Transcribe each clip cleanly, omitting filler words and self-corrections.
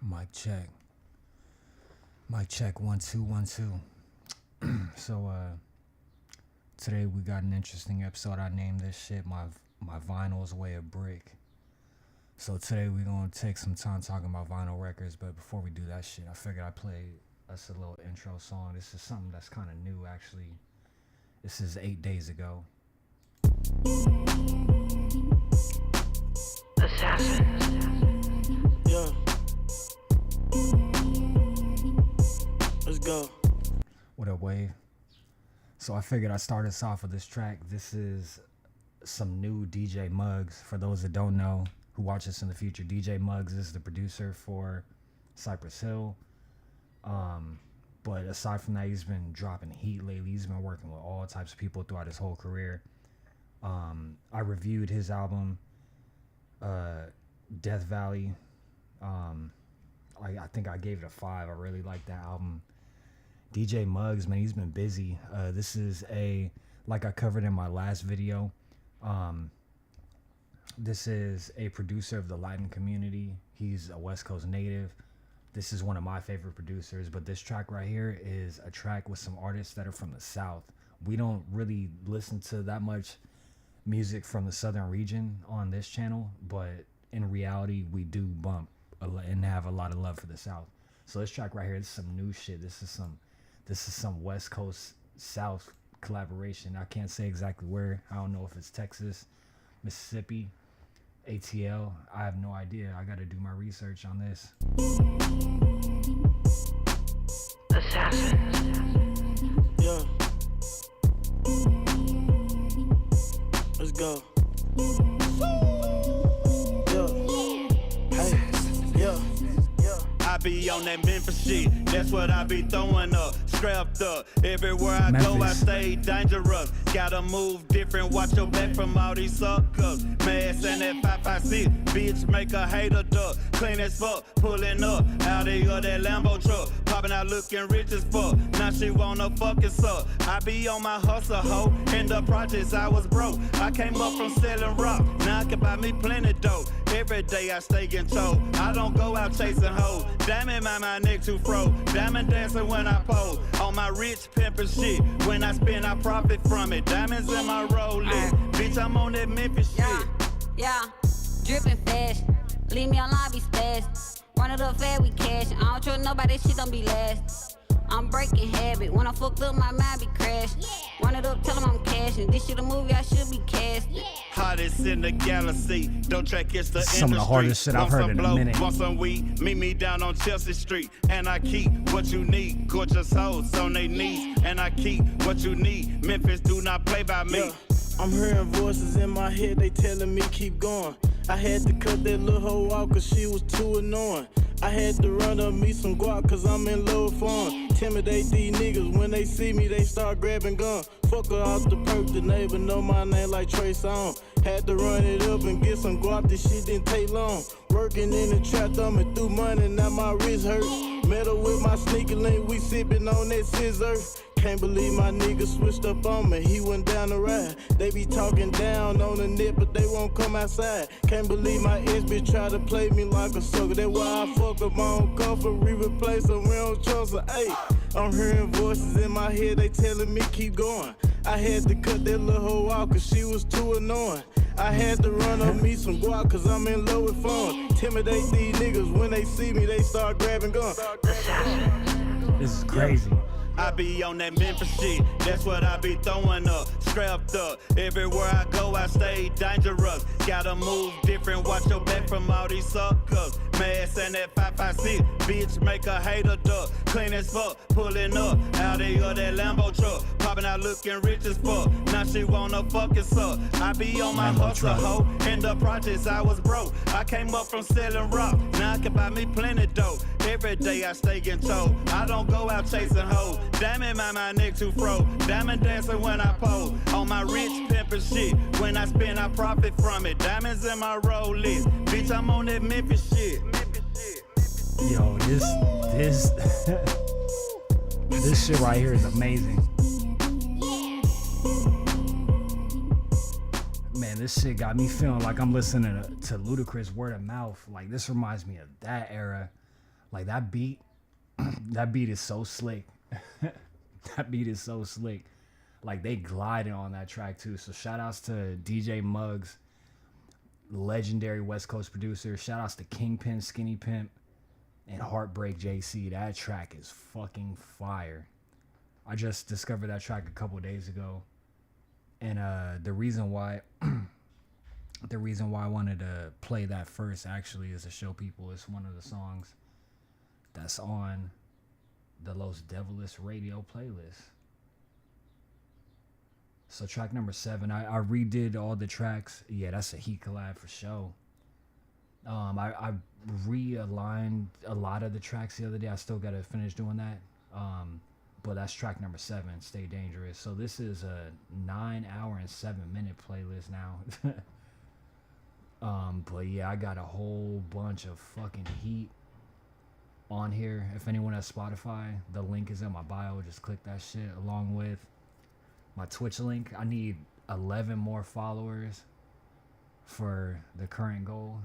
Mic check. Mic check. 1 2 1 2. So today we got an interesting episode. I named this shit my vinyl's way of brick. So today we're gonna take some time talking about vinyl records, but before we do that shit, I figured I'd play us a little intro song. This is something that's kind of new actually. This is 8 days ago. Assassin. Yeah. Let's go. What up, Wave? So I figured I'd start us off with this track. This is some new DJ Muggs. For those that don't know, who watch this in the future, DJ Muggs is the producer for Cypress Hill. But aside from that, he's been dropping heat lately. He's been working with all types of people throughout his whole career. I reviewed his album, Death Valley. I think I gave it a 5. I really like that album. DJ Muggs, man, he's been busy. This is like I covered in my last video, this is a producer of the Latin community. He's a West Coast native. This is one of my favorite producers, but this track right here is a track with some artists that are from the South. We don't really listen to that much music from the Southern region on this channel, but in reality, we do bump and have a lot of love for the South. So this track right here, this is some new shit. This is some West Coast South collaboration. I can't say exactly where. I don't know if it's Texas, Mississippi, ATL. I have no idea. I got to do my research on this. Assassin. Yeah. Let's go. Yeah. Hey. Yeah. I be on that Memphis shit, that's what I be throwing up. Strapped up, everywhere I go I stay dangerous. Gotta move different, watch your back from all these suckers. Mass and that 556, bitch make a hater duck. Clean as fuck, pulling up, out of that Lambo truck. Popping out looking rich as fuck, now she wanna fucking suck. I be on my hustle hoe, in the projects I was broke. I came up from selling rock, now I can buy me plenty dope. Every day I stay in tow, I don't go out chasing hoes. Diamond my neck too fro, diamond dancing when I pose. On my rich pimpin' shit, when I spend I profit from it. Diamonds in my Rolex, bitch I'm on that Memphis shit. Yeah, drippin' fast, leave me alone, be spaz. Run it up fast, we cash. I don't trust nobody, shit don't be last. I'm breaking habit, when I fucked up my mind be crashed. Run it up, tell them I'm cashing. This shit a movie, I should be casted. Hottest in the galaxy, don't track it's the industry. Some of the hardest shit I've heard in a minute. Want some weed, meet me down on Chelsea Street. And I keep what you need, gorgeous hoes on their knees. And I keep what you need, Memphis do not play by me. Yeah. I'm hearing voices in my head, they telling me keep going. I had to cut that little hoe out cause she was too annoying. I had to run up me some guap cause I'm in love with fun. Intimidate these niggas, when they see me they start grabbing guns. Fuck her off the perk, the neighbor know my name like Trey Songz. Had to run it up and get some guap, this shit didn't take long. Working in the trap, thumbing through money, now my wrist hurt. Met her with my sneaker link, we sippin' on that scissor. Can't believe my nigga switched up on me, he went down the ride. They be talking down on the net, but they won't come outside. Can't believe my ex bitch try to play me like a sucker. That's why I fuck up my own comfort, re-replace her, we don't trust her. Ayy, I'm hearing voices in my head, they telling me keep going. I had to cut that little hoe out cause she was too annoying. I had to run up me some guap cause I'm in love with fun. Intimidate these niggas, when they see me they start grabbing guns. This is crazy. I be on that Memphis shit, that's what I be throwing up. Strapped up, everywhere I go I stay dangerous. Gotta move different, watch your back from all these suckers. Mass and that 556, bitch make a hater duck. Clean as fuck, pulling up, out of that Lambo truck. Popping out looking rich as fuck, now she wanna fucking suck. I be on my hustle hoe, in the projects I was broke. I came up from selling rock, now I can buy me plenty dope. Every day I stay in tow, I don't go out chasing hoes. Diamond my neck too fro, diamond dancing when I pose. On my rich pimpin' shit, when I spend I profit from it. Diamonds in my Rolex, bitch I'm on that Memphis shit. Yo, this this shit right here is amazing. Man, this shit got me feeling like I'm listening to Ludacris word of mouth. Like, this reminds me of that era. Like that beat, that beat is so slick. That beat is so slick. Like they glided on that track too. So shout outs to DJ Muggs, legendary West Coast producer. Shout outs to Kingpin, Skinny Pimp, and Heartbreak JC. That track is fucking fire. I just discovered that track a couple days ago. And the reason why I wanted to play that first actually is to show people it's one of the songs that's on the Los Devilish radio playlist. So track number 7, I redid all the tracks. Yeah, that's a Heat collab for sure. I realigned a lot of the tracks the other day. I still gotta finish doing that. But that's track number 7, Stay Dangerous. So this is a 9-hour and 7-minute playlist now. But yeah, I got a whole bunch of fucking heat on here. If anyone has Spotify, the link is in my bio. Just click that shit along with my Twitch link. I need 11 more followers for the current goal.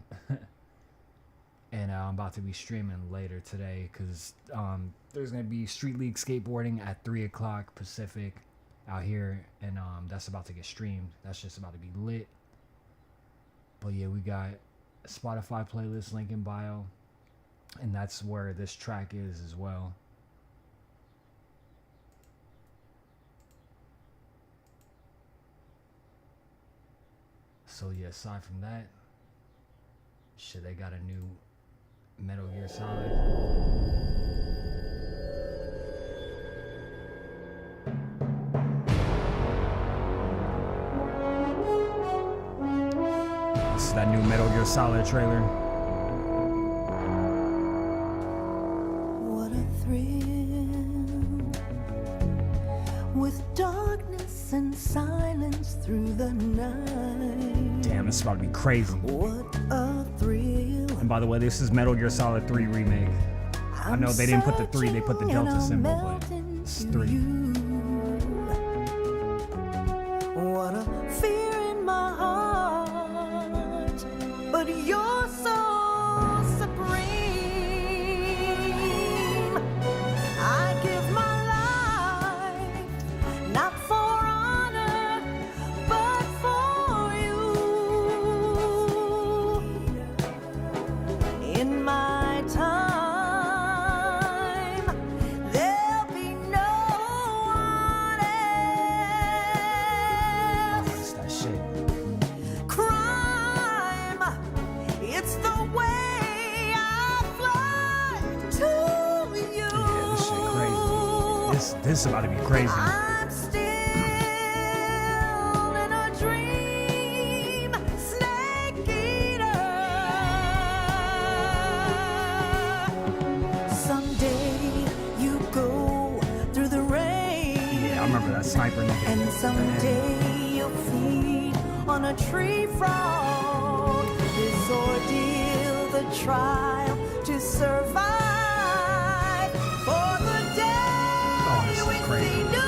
And I'm about to be streaming later today because there's going to be Street League skateboarding at 3 o'clock Pacific out here. And that's about to get streamed. That's just about to be lit. But yeah, we got a Spotify playlist link in bio. And that's where this track is as well. So yeah, aside from that, shit, they got a new Metal Gear Solid. This is that new Metal Gear Solid trailer. What a thrill, with darkness and silence through the night. Damn, this is about to be crazy. What a thrill. And by the way, this is Metal Gear Solid 3 remake. I know they didn't put the 3, they put the Delta symbol, but it's 3. What a fear in my heart, but you're so supreme. I give my life, not for honor, but for you. In my time, there'll be no one else. That's that shit. Crime, it's the way I fly to you. Yeah, this shit crazy. This is about to be crazy. I'm still in a dream, snake eater. Someday you go through the rain. Yeah, I remember that sniper nigga. And someday you'll feed on a tree frog. This ordeal, the trial to survive. For the day this is we crazy. see new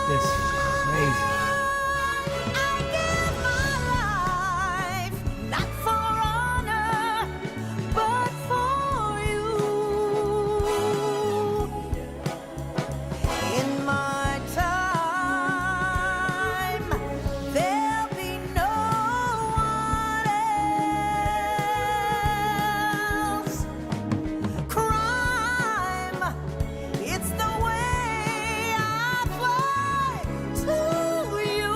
This is crazy. I give my life, not for honor, but for you. In my time, there'll be no one else. Crime, it's the way I fly to you.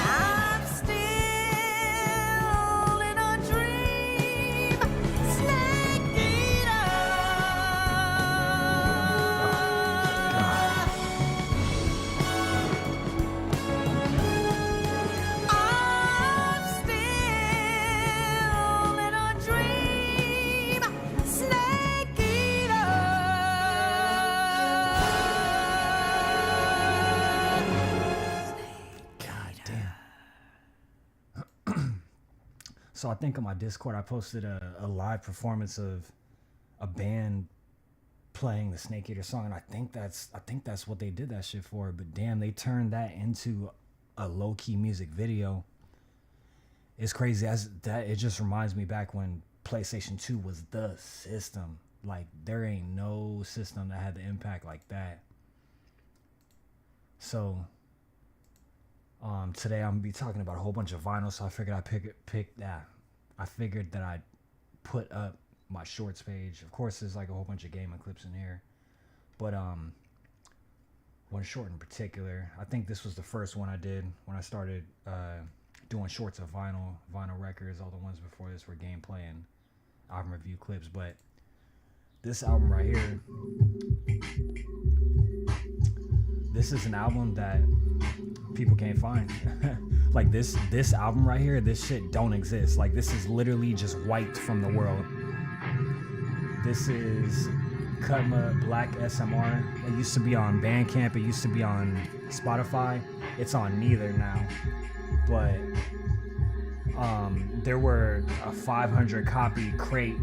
I'm still in a dream, snake eater. I'm still in a dream, snake eater. God damn. So I think on my Discord I posted a live performance of a band playing the Snake Eater song, and I think that's what they did that shit for. But damn, they turned that into a low key music video. It's crazy. As that, it just reminds me back when PlayStation 2 was the system. Like, there ain't no system that had the impact like that. So, today I'm gonna be talking about a whole bunch of vinyl. So I figured I figured that I'd put up my shorts page. Of course, there's like a whole bunch of gaming clips in here, but one short in particular. I think this was the first one I did when I started doing shorts of vinyl records. All the ones before this were gameplay and album review clips, but this album right here, this is an album that people can't find. Like this album right here, this shit don't exist. Like, this is literally just wiped from the world. This is Cutma Black SMR. It used to be on Bandcamp. It used to be on Spotify. It's on neither now. But there were a 500 copy crate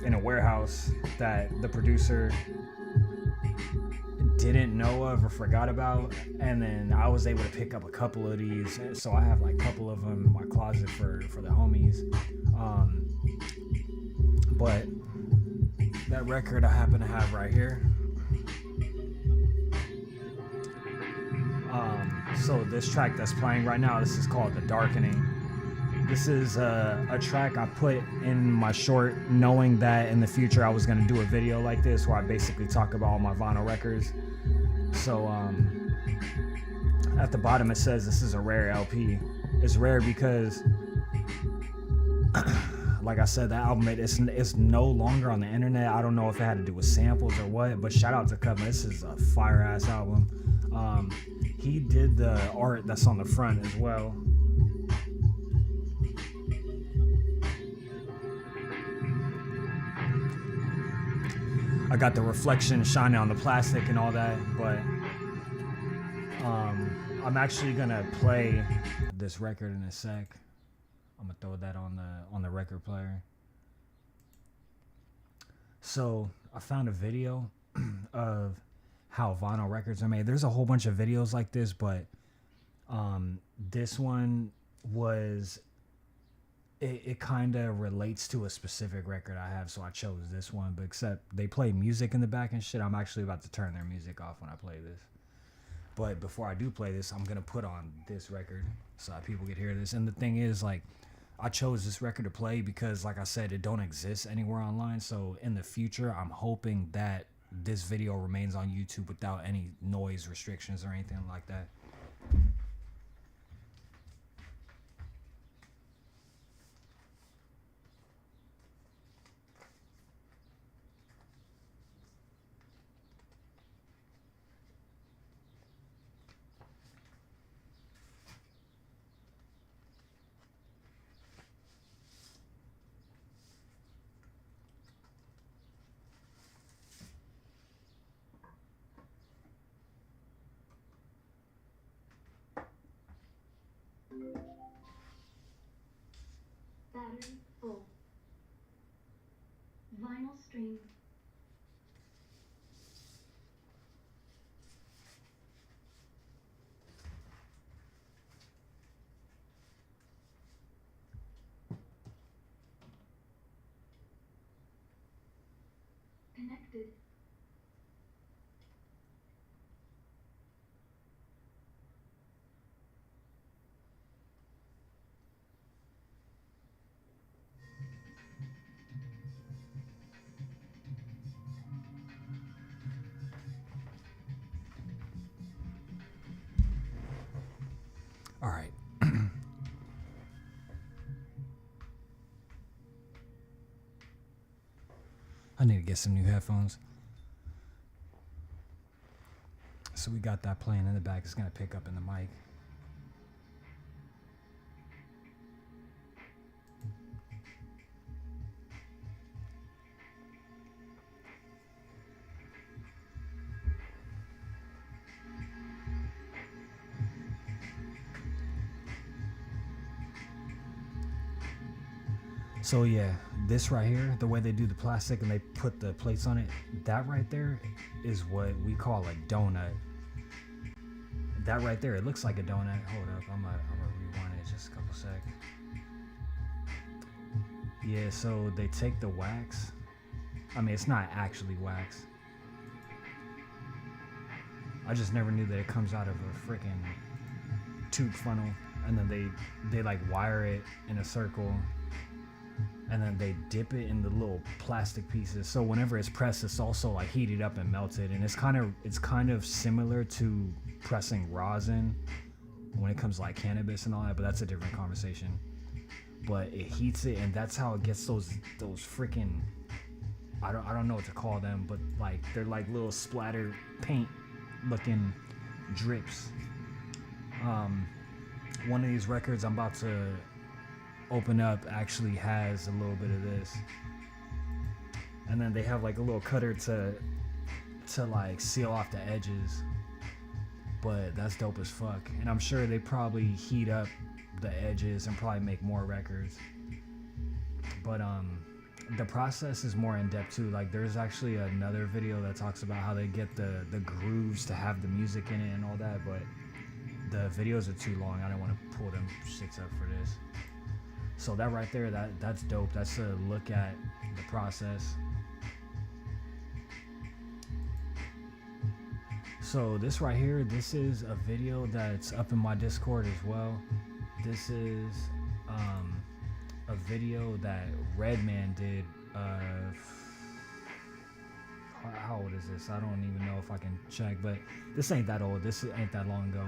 in a warehouse that the producer didn't know of or forgot about, and then I was able to pick up a couple of these, so I have like a couple of them in my closet for the homies. But that record I happen to have right here. So this track that's playing right now, this is called The Darkening. This is a track I put in my short, knowing that in the future I was going to do a video like this where I basically talk about all my vinyl records. So at the bottom it says this is a rare LP. It's rare because, like I said, the album it's no longer on the internet. I don't know if it had to do with samples or what, but shout out to Cutma. This is a fire ass album. He did the art that's on the front as well. I got the reflection shining on the plastic and all that, but I'm actually gonna play this record in a sec. I'm gonna throw that on the record player. So I found a video of how vinyl records are made. There's a whole bunch of videos like this, but this one was it kind of relates to a specific record I have, so I chose this one. But except they play music in the back and shit, I'm actually about to turn their music off when I play this. But before I do play this, I'm gonna put on this record so that people can hear this. And the thing is, like, I chose this record to play because, like I said, it don't exist anywhere online. So in the future, I'm hoping that this video remains on YouTube without any noise restrictions or anything like that. Battery full. Vinyl stream. Connected. All right. I need to get some new headphones. So we got that playing in the back. It's going to pick up in the mic. So yeah, this right here, the way they do the plastic and they put the plates on it, that right there is what we call a donut. That right there, it looks like a donut. Hold up, I'm gonna rewind it just a couple seconds. Yeah, so they take the wax. I mean, it's not actually wax. I just never knew that it comes out of a freaking tube funnel, and then they like wire it in a circle, and then they dip it in the little plastic pieces. So whenever it's pressed, it's also like heated up and melted, and it's kind of similar to pressing rosin when it comes to like cannabis and all that, but that's a different conversation. But it heats it, and that's how it gets those freaking, I don't know what to call them, but like they're like little splatter paint looking drips. One of these records I'm about to open up actually has a little bit of this, and then they have like a little cutter to like seal off the edges, but that's dope as fuck. And I'm sure they probably heat up the edges and probably make more records, but the process is more in depth too. Like there's actually another video that talks about how they get the grooves to have the music in it and all that, but the videos are too long. I don't want to pull them shits up for this. So that right there, that's dope. That's a look at the process. So this right here, this is a video that's up in my Discord as well. This is a video that Redman did. How old is this? I don't even know if I can check, but this ain't that old. This ain't that long ago.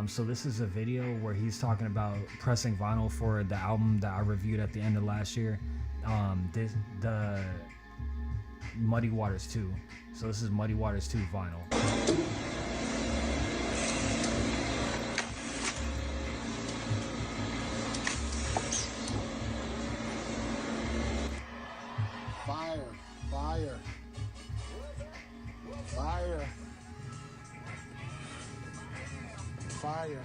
So this is a video where he's talking about pressing vinyl for the album that I reviewed at the end of last year. The Muddy Waters 2. So this is Muddy Waters 2 vinyl. Fire, fire, fire, fire,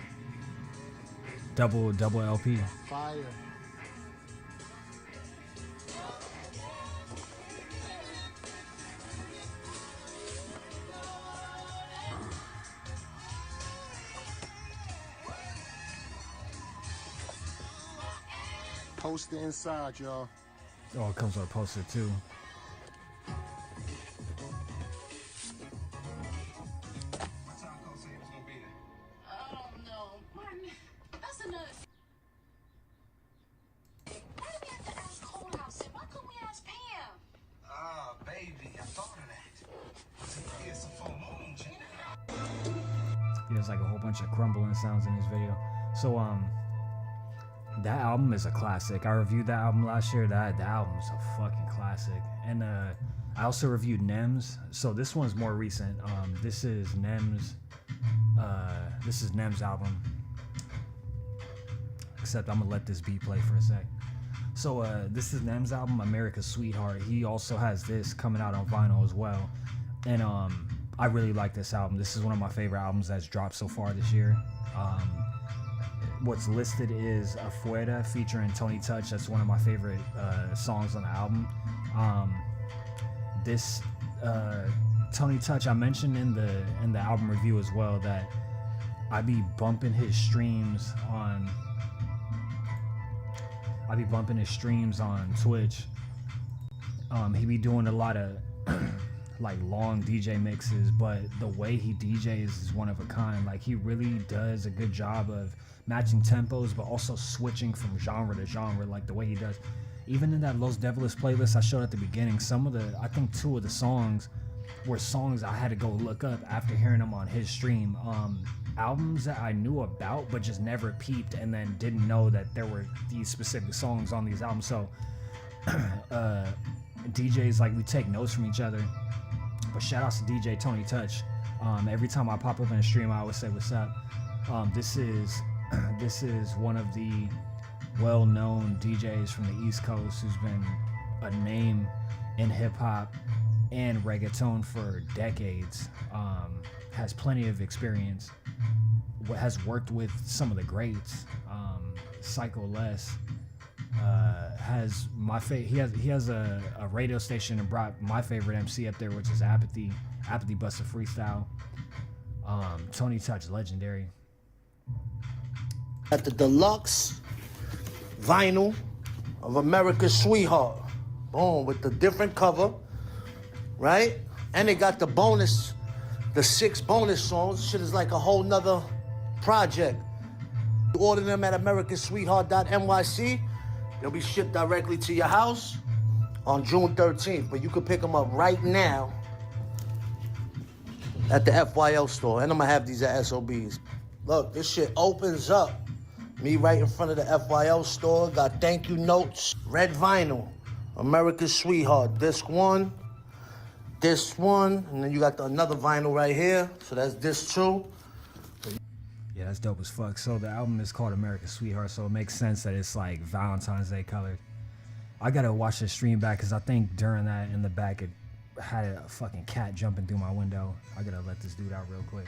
Double LP. fire. Poster inside, y'all. Oh, it comes with a poster too. There's like a whole bunch of crumbling sounds in this video. So that album is a classic. I reviewed that album last year. That album is a fucking classic. And I also reviewed Nems. So this one's more recent. This is Nems. This is Nems' album. Except I'm gonna let this beat play for a sec. So this is Nems' album, America's Sweetheart. He also has this coming out on vinyl as well. And I really like this album. This is one of my favorite albums that's dropped so far this year. What's listed is Afuera featuring Tony Touch. That's one of my favorite songs on the album. This Tony Touch, I mentioned in the album review as well that I be bumping his streams on Twitch. He be doing a lot of like long DJ mixes, but the way he DJs is one of a kind. Like he really does a good job of matching tempos, but also switching from genre to genre, like the way he does. Even in that Los Deviles playlist I showed at the beginning, I think 2 of the songs were songs I had to go look up after hearing them on his stream. Albums that I knew about, but just never peeped, and then didn't know that there were these specific songs on these albums. So DJs, like, we take notes from each other. But shout outs to DJ Tony Touch. Every time I pop up in a stream, I always say what's up. This is one of the well-known DJs from the East Coast who's been a name in hip-hop and reggaeton for decades. Has plenty of experience. Has worked with some of the greats. Psycho Les has he has a radio station and brought my favorite MC up there, which is Apathy Busta Freestyle. Tony Touch, legendary. At the deluxe vinyl of America's Sweetheart. Boom, with the different cover, right? And they got the bonus, the 6 bonus songs. Shit is like a whole nother project. You order them at americasweetheart.nyc. They'll be shipped directly to your house on June 13th. But you can pick them up right now at the FYL store. And I'm gonna have these at SOBs. Look, this shit opens up. Me right in front of the FYL store. Got thank you notes. Red vinyl. America's Sweetheart. Disc 1. Disc 1. And then you got another vinyl right here. So that's disc 2. Yeah, that's dope as fuck. So the album is called America's Sweetheart, so it makes sense that it's like Valentine's Day colored. I gotta watch the stream back because I think during that in the back it had a fucking cat jumping through my window. I gotta let this dude out real quick.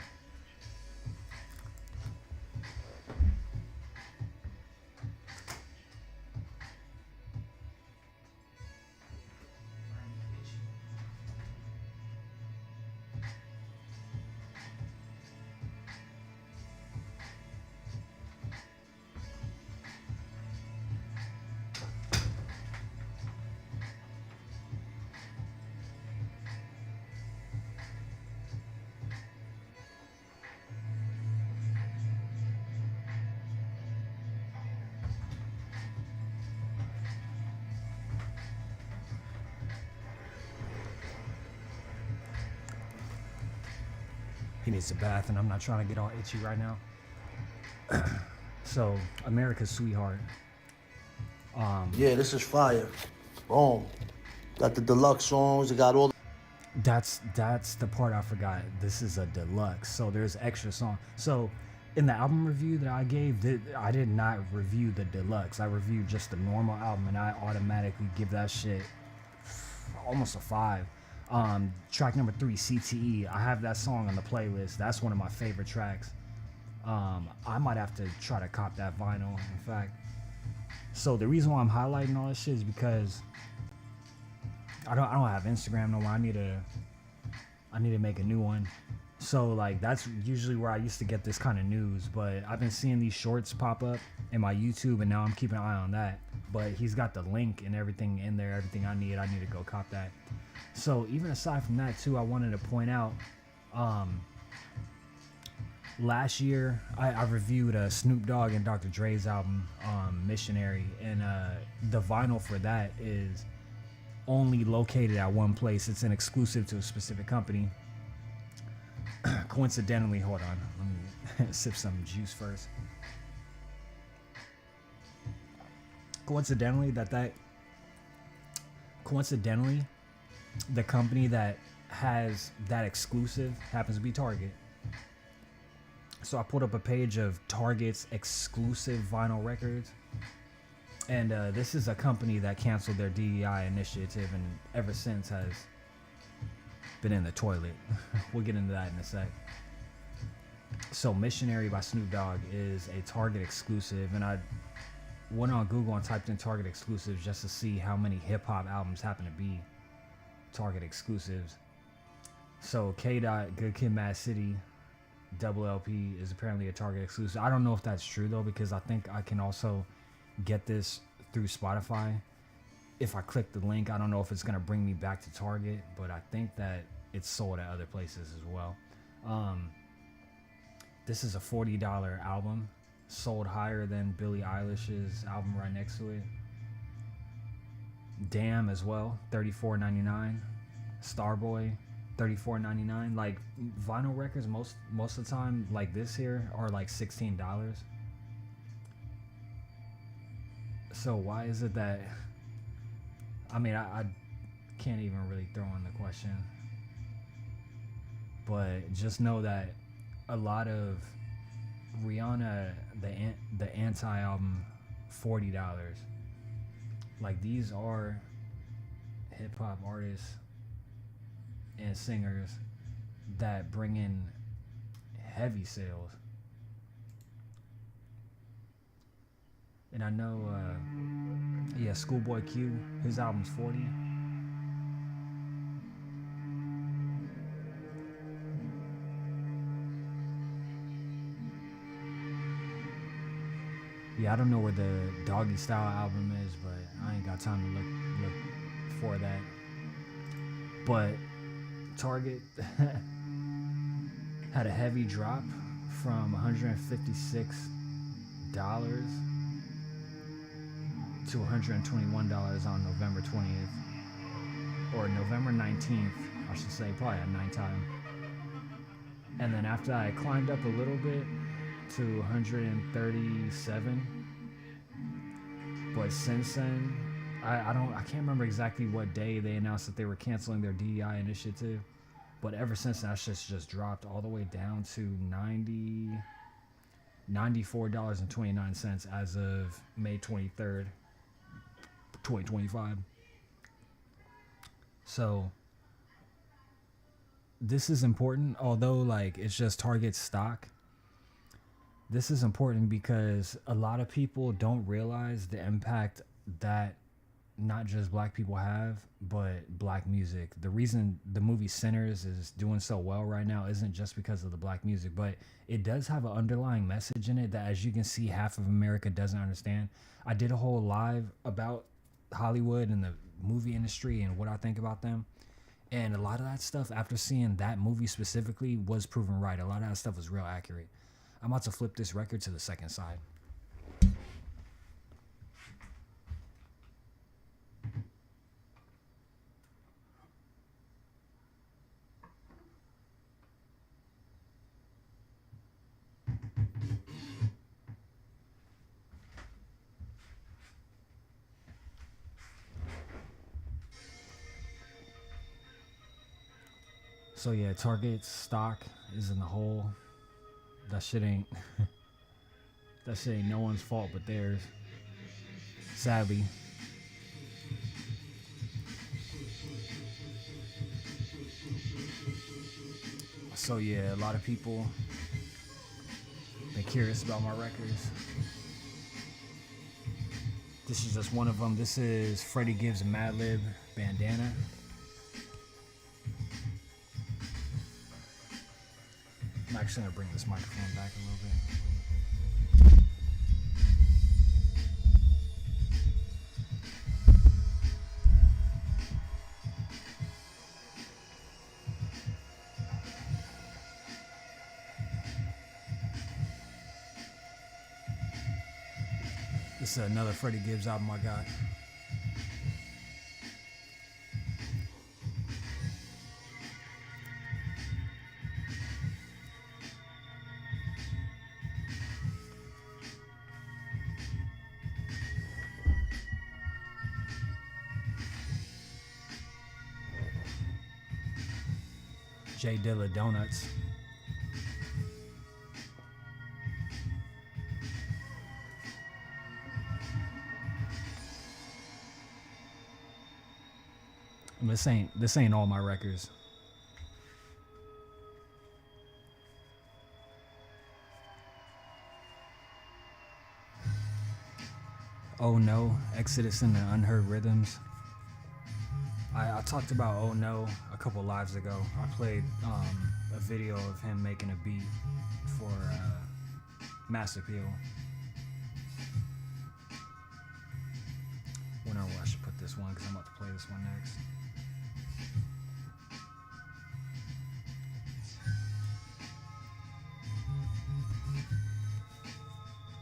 He needs a bath, and I'm not trying to get all itchy right now. So, America's Sweetheart. Yeah, this is fire. Boom. Got the deluxe songs. It got all. That's the part I forgot. This is a deluxe, so there's extra song. So, in the album review that I gave, I did not review the deluxe. I reviewed just the normal album, and I automatically give that shit almost a 5. Track number 3, CTE. I have that song on the playlist. That's one of my favorite tracks. I might have to try to cop that vinyl, in fact. So the reason why I'm highlighting all this shit is because I don't have Instagram no more. I need to make a new one. So like that's usually where I used to get this kind of news, but I've been seeing these shorts pop up in my YouTube, and now I'm keeping an eye on that. But he's got the link and everything in there, everything I need to go cop that. So even aside from that too, I wanted to point out, last year I reviewed Snoop Dogg and Dr. Dre's album, Missionary, and the vinyl for that is only located at one place. It's an exclusive to a specific company. Coincidentally, hold on, let me sip some juice first. Coincidentally, the company that has that exclusive happens to be Target. So I pulled up a page of Target's exclusive vinyl records, and this is a company that canceled their DEI initiative and ever since has been in the toilet. We'll get into that in a sec. So Missionary by Snoop Dogg is a Target exclusive, and I went on Google and typed in Target exclusives just to see how many hip-hop albums happen to be Target exclusives. So K. Good Kid, Mad City, Double LP is apparently a Target exclusive. I don't know if that's true though, because I think I can also get this through Spotify. If I click the link, I don't know if it's gonna bring me back to Target, but I think that it's sold at other places as well. This is a $40 album, sold higher than Billie Eilish's album right next to it. Damn as well, $34.99. Starboy, $34.99. Like vinyl records most of the time like this here are like $16. So why is it that, I mean, I can't even really throw in the question, but just know that a lot of Rihanna, the Anti album, $40. Like these are hip hop artists and singers that bring in heavy sales. And I know, Schoolboy Q, his album's $40. Yeah, I don't know where the Doggy Style album is, but I ain't got time to look for that. But Target had a heavy drop from $156 to $121 on November 20th, or November 19th, I should say, probably at nighttime. And then after that, it climbed up a little bit to 137. But since then, I can't remember exactly what day they announced that they were canceling their DEI initiative. But ever since then, that shit's just dropped all the way down to $94.29 as of May 23rd, 2025. So this is important, although like it's just Target stock. This is important because a lot of people don't realize the impact that not just black people have, but black music. The reason the movie Sinners is doing so well right now isn't just because of the black music, but it does have an underlying message in it that, as you can see, half of America doesn't understand. I did a whole live about Hollywood and the movie industry and what I think about them. And a lot of that stuff, after seeing that movie specifically, was proven right. A lot of that stuff was real accurate. I'm about to flip this record to the second side. So yeah, Target's stock is in the hole. That shit ain't no one's fault but theirs. Sadly. So yeah, a lot of people been curious about my records. This is just one of them. This is Freddie Gibbs and Madlib, Bandana. I'm actually gonna bring this microphone back a little bit. This is another Freddie Gibbs album I got. J Dilla Donuts. And this ain't all my records. Oh No, Exodus and the Unheard Rhythms. I talked about Oh No a couple lives ago. I played a video of him making a beat for Mass Appeal. Wonder where I should put this one because I'm about to play this one next.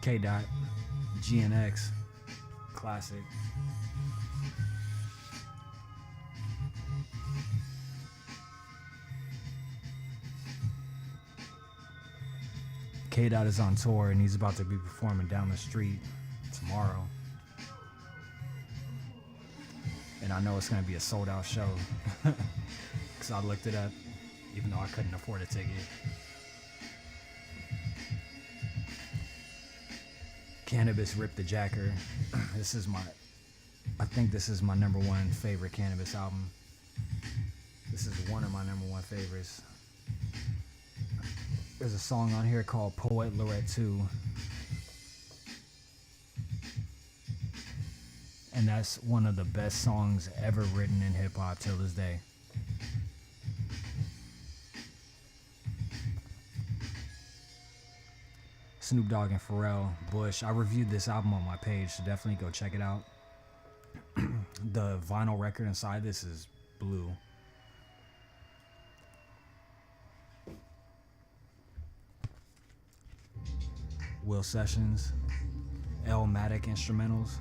K. Dot, GNX, classic. K. Dot is on tour and he's about to be performing down the street tomorrow. And I know it's going to be a sold out show because I looked it up even though I couldn't afford a ticket. Cannabis Rip the Jacker. I think this is my number one favorite Cannabis album. This is one of my number one favorites. There's a song on here called Poet Laureate 2. And that's one of the best songs ever written in hip hop till this day. Snoop Dogg and Pharrell, Bush. I reviewed this album on my page, so definitely go check it out. The vinyl record inside this is blue. Will Sessions, Elmatic instrumentals.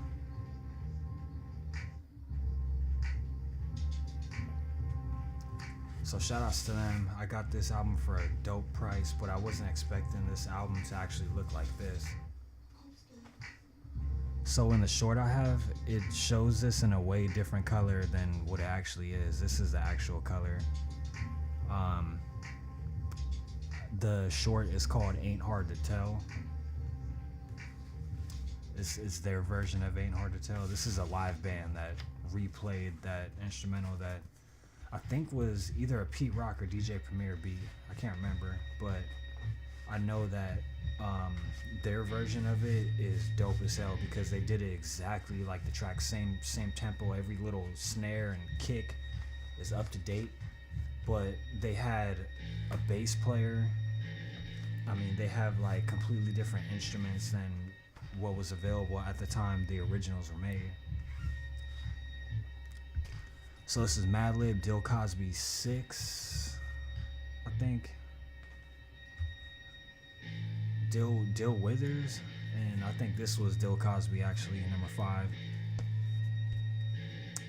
So shout outs to them. I got this album for a dope price, but I wasn't expecting this album to actually look like this. So in the short I have, it shows this in a way different color than what it actually is. This is the actual color. The short is called Ain't Hard to Tell. It's their version of Ain't Hard to Tell. This is a live band that replayed that instrumental that I think was either a Pete Rock or DJ Premier beat. I can't remember, but I know that their version of it is dope as hell because they did it exactly like the track, same tempo, every little snare and kick is up to date, but they had a bass player. I mean, they have like completely different instruments than what was available at the time the originals were made. So this is Madlib, Dill Cosby 6, I think. Dill Withers, and I think this was Dill Cosby actually, number 5.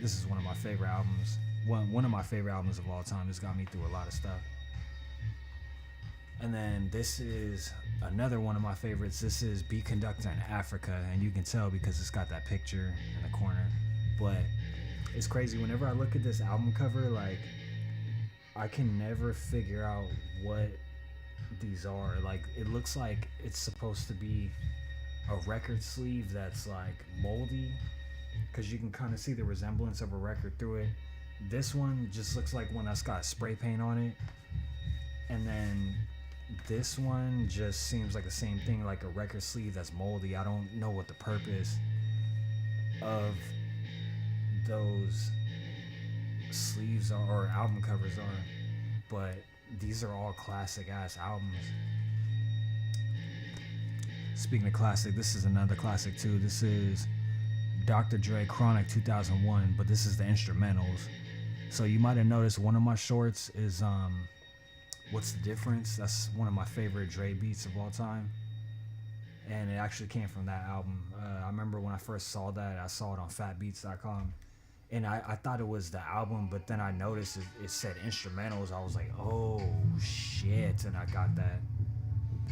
This is one of my favorite albums. One of my favorite albums of all time. It's got me through a lot of stuff. And then this is another one of my favorites. This is Beat Conductor in Africa, and you can tell because it's got that picture in the corner. But it's crazy. Whenever I look at this album cover, like, I can never figure out what these are. Like, it looks like it's supposed to be a record sleeve that's like moldy, because you can kind of see the resemblance of a record through it. This one just looks like one that's got spray paint on it, and then this one just seems like the same thing, like a record sleeve that's moldy. I don't know what the purpose of those sleeves are or album covers are, but these are all classic ass albums. Speaking of classic, this is another classic too. This is Dr. Dre Chronic 2001, but this is the instrumentals. So you might have noticed one of my shorts is What's the Difference? That's one of my favorite Dre beats of all time, and it actually came from that album. I remember when I first saw that, I saw it on fatbeats.com, and I thought it was the album, but then I noticed it said instrumentals. I was like, oh shit, and I got that.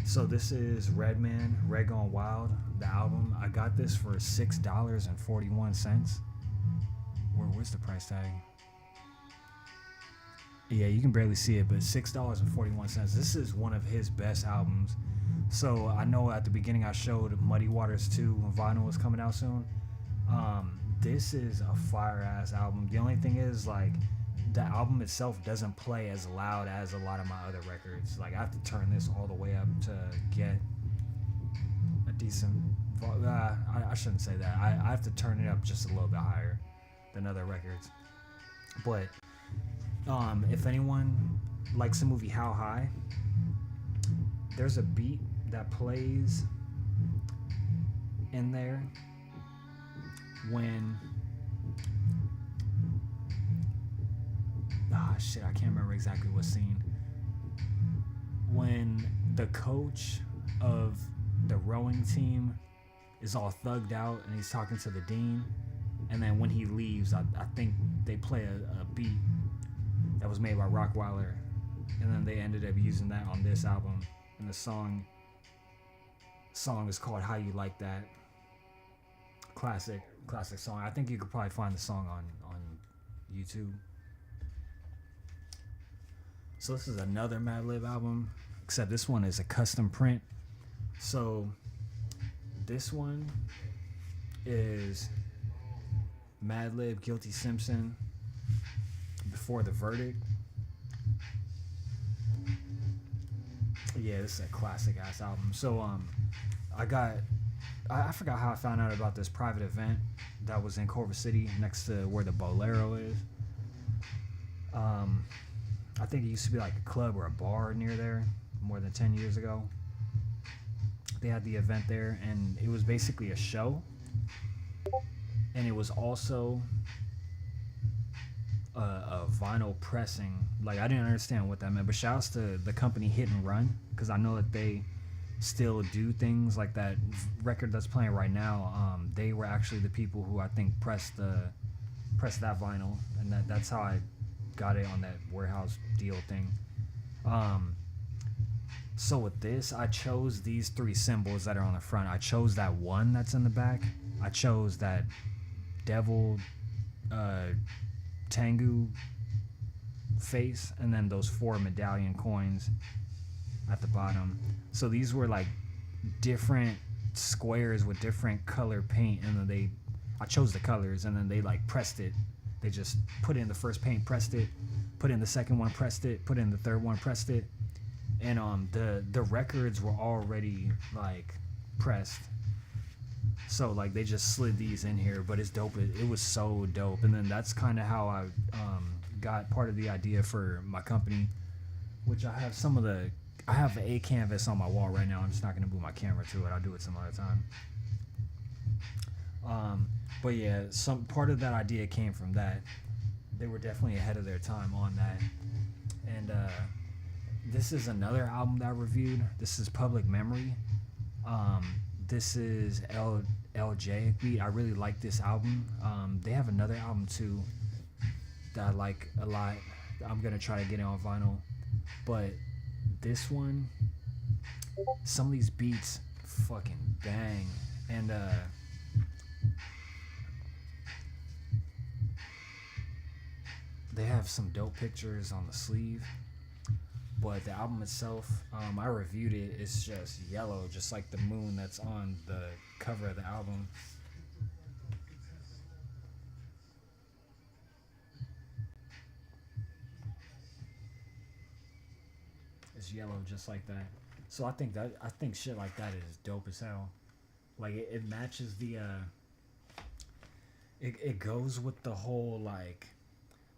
So this is Redman, Red Gone Wild, the album. I got this for $6.41. Where's the price tag? Yeah, you can barely see it, but $6.41. This is one of his best albums. So I know at the beginning I showed Muddy Waters 2 vinyl is coming out soon. This is a fire ass album. The only thing is, like, the album itself doesn't play as loud as a lot of my other records. Like, I have to turn this all the way up to get a decent I shouldn't say that. I have to turn it up just a little bit higher than other records. But if anyone likes the movie How High, there's a beat that plays in there when I can't remember exactly what scene, when the coach of the rowing team is all thugged out and he's talking to the dean, and then when he leaves, I think they play a beat that was made by Rockweiler, and then they ended up using that on this album, and the song is called How You Like That. Classic song. I think you could probably find the song on YouTube. So this is another Madlib album, except this one is a custom print. So this one is Madlib, Guilty Simpson, Before the Verdict. Yeah, this is a classic ass album. So I forgot how I found out about this private event that was in Culver City next to where the Bolero is. I think it used to be like a club or a bar near there more than 10 years ago. They had the event there, and it was basically a show, and it was also a vinyl pressing. Like, I didn't understand what that meant, but shouts to the company Hit and Run, because I know that they still do things like that record that's playing right now. They were actually the people who I think pressed that vinyl, and that's how I got it on that warehouse deal thing. So with this, I chose these 3 symbols that are on the front. I chose that one that's in the back. I chose that devil Tengu face, and then those 4 medallion coins at the bottom. So these were like different squares with different color paint, and then I chose the colors, and then they like pressed it. They just put in the first paint, pressed it, put in the second one, pressed it, put in the third one, pressed it. And the records were already like pressed, so like they just slid these in here. But it's dope. It was so dope. And then that's kind of how I got part of the idea for my company, which I have a canvas on my wall right now. I'm just not gonna move my camera to it. I'll do it some other time. But yeah, some part of that idea came from that. They were definitely ahead of their time on that. And this is another album that I reviewed. This is Public Memory. This is LJ Beat. I really like this album. They have another album too that I like a lot. I'm gonna try to get it on vinyl, but this one, some of these beats fucking bang. And they have some dope pictures on the sleeve. But the album itself, I reviewed it. It's just yellow, just like the moon that's on the cover of the album. It's yellow, just like that. So I think shit like that is dope as hell. Like it matches the. It goes with the whole like.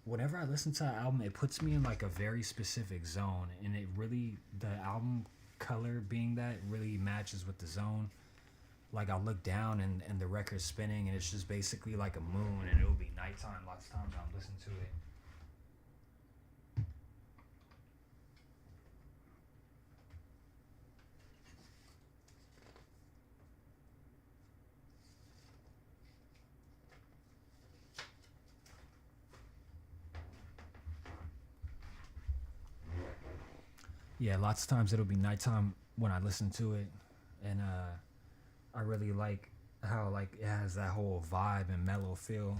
Whenever I listen to an album, it puts me in like a very specific zone, and it really, the album color being that really matches with the zone. Like I'll look down and the record's spinning, and it's just basically like a moon, and it'll be nighttime lots of times I'm listening to it. Yeah, lots of times it'll be nighttime when I listen to it, and I really like how like it has that whole vibe and mellow feel.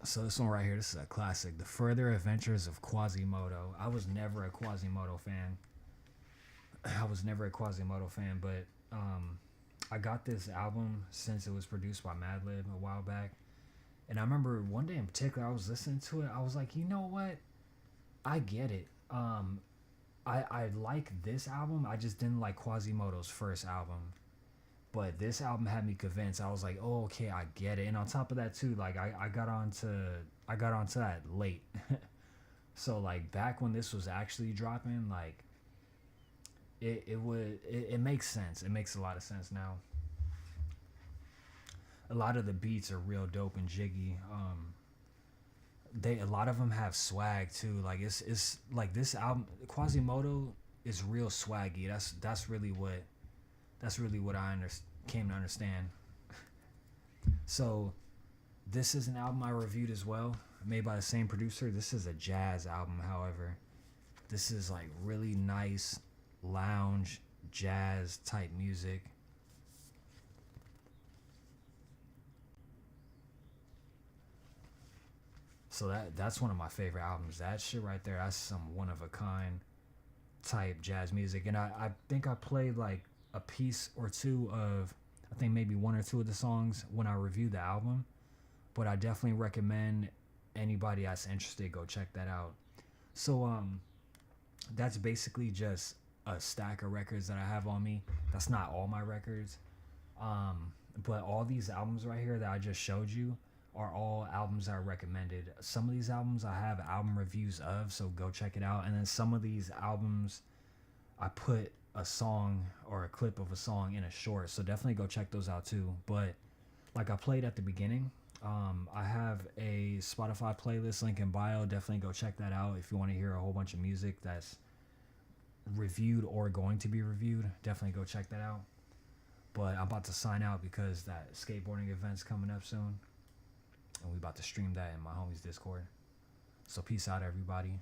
So this one right here, this is a classic, The Further Adventures of Quasimodo. I was never a Quasimodo fan. But I got this album since it was produced by Madlib a while back. And I remember one day in particular, I was listening to it. I was like, you know what? I get it. I like this album. I just didn't like Quasimodo's first album. But this album had me convinced. I was like, oh, okay, I get it. And on top of that too, like I got onto that late. So like back when this was actually dropping, like it makes sense. It makes a lot of sense now. A lot of the beats are real dope and jiggy. A lot of them have swag too. Like it's like this album, Quasimodo is real swaggy. That's really what I came to understand. So this is an album I reviewed as well, made by the same producer. This is a jazz album, however. This is like really nice lounge jazz type music. So that's one of my favorite albums. That shit right there, that's some one of a kind type jazz music. And I think I played like a piece or two of, I think maybe one or two of the songs when I reviewed the album. But I definitely recommend anybody that's interested, go check that out. So that's basically just a stack of records that I have on me. That's not all my records. But all these albums right here that I just showed you are all albums that are recommended. Some of these albums I have album reviews of, so go check it out. And then some of these albums I put a song or a clip of a song in a short, so definitely go check those out too. But like I played at the beginning, I have a Spotify playlist, link in bio. Definitely go check that out if you want to hear a whole bunch of music that's reviewed or going to be reviewed. Definitely go check that out. But I'm about to sign out because that skateboarding event's coming up soon, and we about to stream that in my homies Discord. So peace out, everybody.